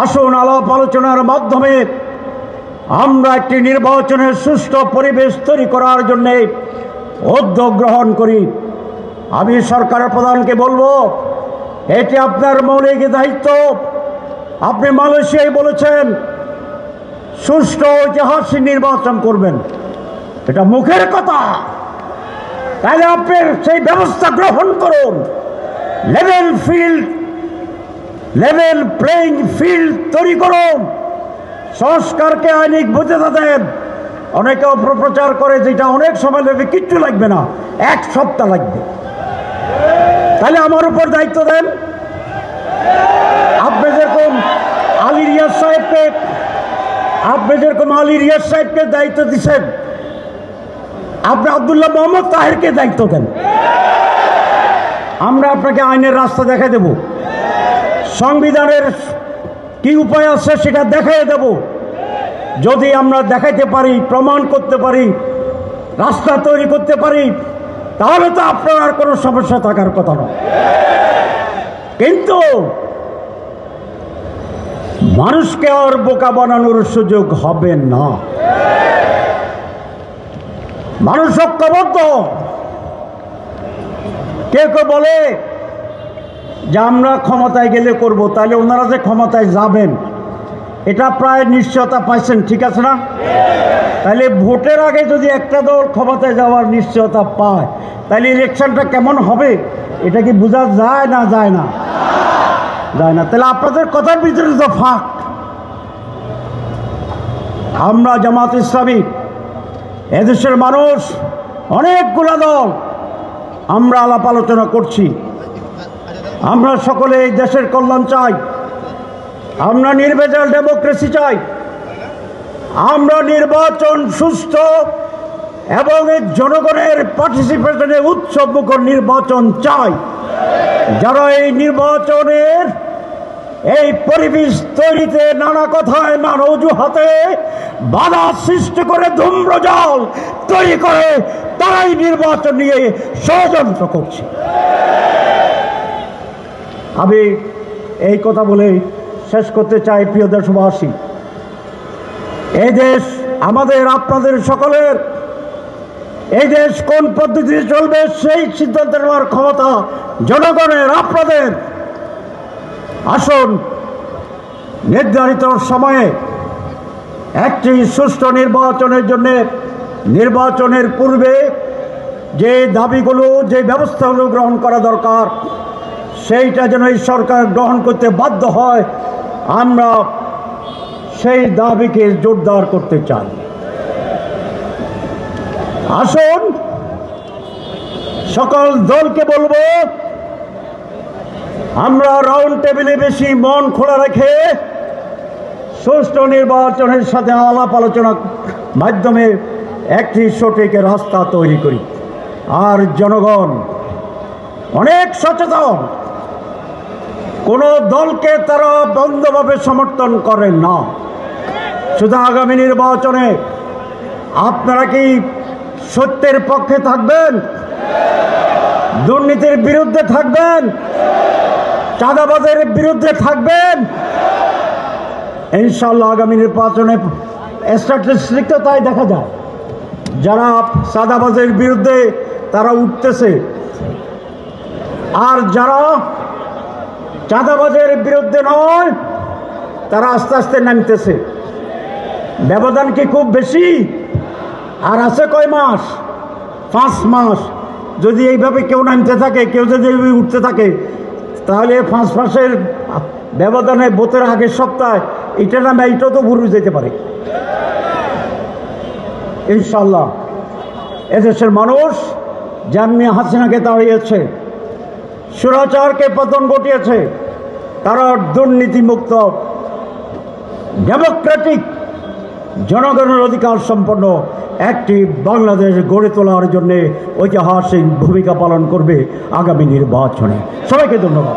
আসুন আলাপ আলোচনার মাধ্যমে আমরা একটি নির্বাচনের সুষ্ঠু পরিবেশ তৈরি করার জন্য উদ্যোগ গ্রহণ করি। আমি সরকারের প্রধানকে বলবো, এটি আপনার মৌলিক দায়িত্ব। আপনি মালয়েশিয়ায় বলেছেন সুষ্ঠু ঐতিহাসিক নির্বাচন করবেন, এটা মুখের কথা। তাহলে আপনি সেই ব্যবস্থা গ্রহণ করুন। লেভেল প্লেইং ফিল্ড তৈরি করুন। সংস্কারকে আইনিক বৈধতা দেন। অনেকে অপপ্রচার করে যেটা অনেক সময় লাগবে, কিচ্ছু লাগবে না, 1 সপ্তাহ লাগবে। তাহলে আমার উপর দায়িত্ব দেন। আপনি যেরকম আলী রিয়াজ সাহেবকে দায়িত্ব দিচ্ছেন, আপনি আব্দুল্লাহ মোহাম্মদ তাহেরকে দায়িত্ব দেন। আমরা আপনাকে আইনের রাস্তা দেখাই দেব, সংবিধানের কি উপায় আছে সেটা দেখাই দেব। যদি আমরা দেখাইতে পারি, প্রমাণ করতে পারি, রাস্তা তৈরি করতে পারি, তাহলে তো আপনার আর কোনো সমস্যা থাকার কথা নয়। কিন্তু মানুষকে আর বোকা বানানোর সুযোগ হবে না। মানুষ ঐক্যবদ্ধ। কেউ কেউ বলে যে আমরা ক্ষমতায় গেলে করব, তাহলে ওনারা যে ক্ষমতায় যাবেন এটা প্রায় নিশ্চয়তা পাইছেন, ঠিক আছে না? তাহলে ভোটের আগে যদি একটা দল ক্ষমতায় যাওয়ার নিশ্চয়তা পায়, তাহলে ইলেকশনটা কেমন হবে এটা কি বোঝা যায় না? যায় না। তাহলে আপনাদের কথার ভিতরে তো ফাঁক। আমরা জামাত ইসলামী, এদেশের মানুষ, অনেকগুলো দল, আমরা আলাপ আলোচনা করছি। আমরা সকলে এই দেশের কল্যাণ চাই, আমরা নির্বাচন ডেমোক্রেসি চাই, আমরা নির্বাচন সুস্থ এবং জনগণের পার্টিসিপেশনে উৎসবমুখর নির্বাচন চাই। যারা এই নির্বাচনের এই পরিবেশ তৈরিতে নানা কথায় নানা অজুহাতে বাধা সৃষ্টি করে ধূম্রজাল তৈরি করে, তারাই নির্বাচন নিয়ে ষড়যন্ত্র করছে। আমি এই কথা বলে শেষ করতে চাই। প্রিয় দেশবাসী, এই দেশ আমাদের, আপনাদের সকলের। এই দেশ কোন পদ্ধতিতে চলবে সেই সিদ্ধান্ত নেওয়ার ক্ষমতা জনগণের, আপনাদের। আসুন নির্ধারিত সময়ে একটি সুষ্ঠু নির্বাচনের জন্য, নির্বাচনের পূর্বে যে দাবিগুলো, যে ব্যবস্থাগুলো গ্রহণ করা দরকার, সেইটা যেন এই সরকার গ্রহণ করতে বাধ্য হয়, আমরা সেই দাবিকে জোরদার করতে চাই। আসুন সকল দলকে বলবো, আমরা রাউন্ড টেবিলে বেশি মন খোলা রেখে সুষ্ঠু নির্বাচনের সাথে আলাপ আলোচনার মাধ্যমে একটি সঠিক রাস্তা তৈরি করি। আর জনগণ অনেক সচেতন, কোনো দলকে তারা বন্ধভাবে সমর্থন করেন না। শুধু আগামী নির্বাচনে আপনারা কি সত্যের পক্ষে থাকবেন? দুর্নীতির বিরুদ্ধে থাকবেন? চাঁদাবাজের বিরুদ্ধে থাকবেন? ইনশাআল্লাহ আগামী নির্বাচনে স্ট্যাটিস্টিকটা তাই দেখা যায়, যারা চাঁদাবাজের বিরুদ্ধে তারা উঠতেছে, আর যারা চাঁদাবাজের বিরুদ্ধে নয় তারা আস্তে আস্তে নামতেছে। ব্যবধান কি খুব বেশি? আর আছে কয় মাস? 5 মাস। যদি এইভাবে কেউ নামতে থাকে, কেউ যদি উঠতে থাকে, তাহলে 5 মাসের ব্যবধানে ভোটের আগের সপ্তাহে এটা নামে এইটা তো ভুলে যেতে পারে। ইনশাল্লাহ এদেশের মানুষ যেমনি হাসিনাকে তাড়িয়েছে, স্বৈরাচারকে পতন ঘটিয়েছে, তারা দুর্নীতিমুক্ত ডেমোক্রেটিক জনগণের অধিকার সম্পন্ন একটি বাংলাদেশ গড়ে তোলার জন্য ঐতিহাসিক ভূমিকা পালন করবে আগামী নির্বাচনে। সবাইকে ধন্যবাদ।